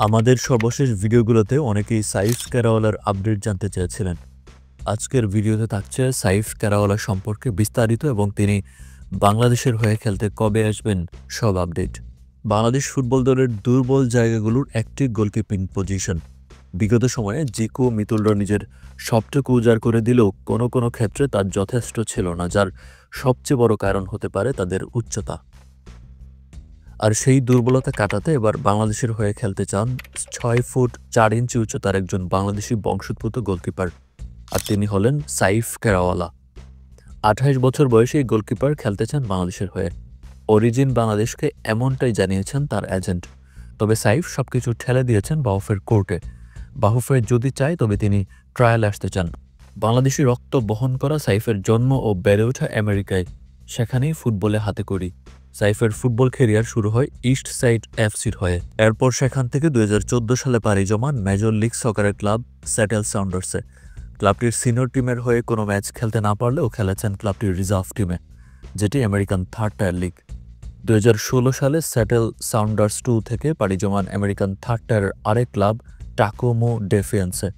আমাদের সর্বশেষ ভিডিওগুলোতে অনেকেই সাইফ কারাওয়ালার আপডেট জানতে চেয়েছিলেন। আজকের ভিডিওতে থাকছে সাইফ কারাওয়ালা সম্পর্কে বিস্তারিত এবং তিনি বাংলাদেশের হয়ে খেলতে কবে আসবেন সব আপডেট। বাংলাদেশ ফুটবল দলের দুর্বল জায়গাগুলোর একটি গোলকিপিং পজিশন। বিগত সময়ে জিকু মিতুলরা নিজের সবটুকু উজাড় করে দিলেও কোনো কোনো ক্ষেত্রে তার যথেষ্ট ছিল না, যার সবচেয়ে বড় কারণ হতে পারে তাদের উচ্চতা। আর সেই দুর্বলতা কাটাতে এবার বাংলাদেশের হয়ে খেলতে চান 6 ফুট 4 ইঞ্চি উচ্চতার একজন বাংলাদেশি বংশোদ্ভূত গোলকিপার, আর তিনি হলেন সাইফ কারাওয়ালা। 28 বছর বয়সী এই গোলকিপার খেলতে চান বাংলাদেশের হয়ে। অরিজিন বাংলাদেশকে এমনটাই জানিয়েছেন তার এজেন্ট। তবে সাইফ সবকিছু ঠেলে দিয়েছেন বাহুফের কোর্টে। বাহুফে যদি চায় তবে তিনি ট্রায়ালে আসতে চান। বাংলাদেশি রক্ত বহন করা সাইফের জন্ম ও বেড়ে ওঠা আমেরিকায়, সেখানেই ফুটবলে হাতেখড়ি। সাইফের ফুটবল ক্যারিয়ার শুরু হয় ইস্ট সাইড এফসির হয়ে। এরপর সেখান থেকে 2014 সালে পাড়ি জমান মেজর লিগ সকারের ক্লাব স্যাটেল সাউন্ডার্সে। ক্লাবটির সিনিয়র টিমের হয়ে কোনো ম্যাচ খেলতে না পারলেও খেলেছেন ক্লাবটির রিজার্ভ টিমে, যেটি আমেরিকান থার্ড টায়ার লিগ। 2016 সালে স্যাটেল সাউন্ডার্স 2 থেকে পাড়ি জমান আমেরিকান থার্ড টায়ারের আরেক ক্লাব টাকোমো ডেফিয়েন্সে।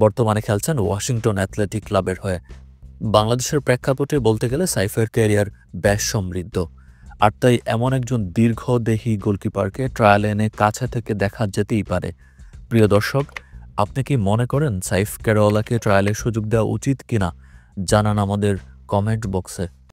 বর্তমানে খেলছেন ওয়াশিংটন অ্যাথলেটিক ক্লাবের হয়ে। বাংলাদেশের প্রেক্ষাপটে বলতে গেলে সাইফের ক্যারিয়ার বেশ সমৃদ্ধ, আর তাই এমন একজন দীর্ঘদেহী গোলকিপারকে ট্রায়ালে এনে কাছে থেকে দেখা যেতেই পারে। প্রিয় দর্শক, আপনি কি মনে করেন সাইফ কারাওয়ালাকে ট্রায়ালের সুযোগ দেওয়া উচিত কিনা? জানান আমাদের কমেন্ট বক্সে।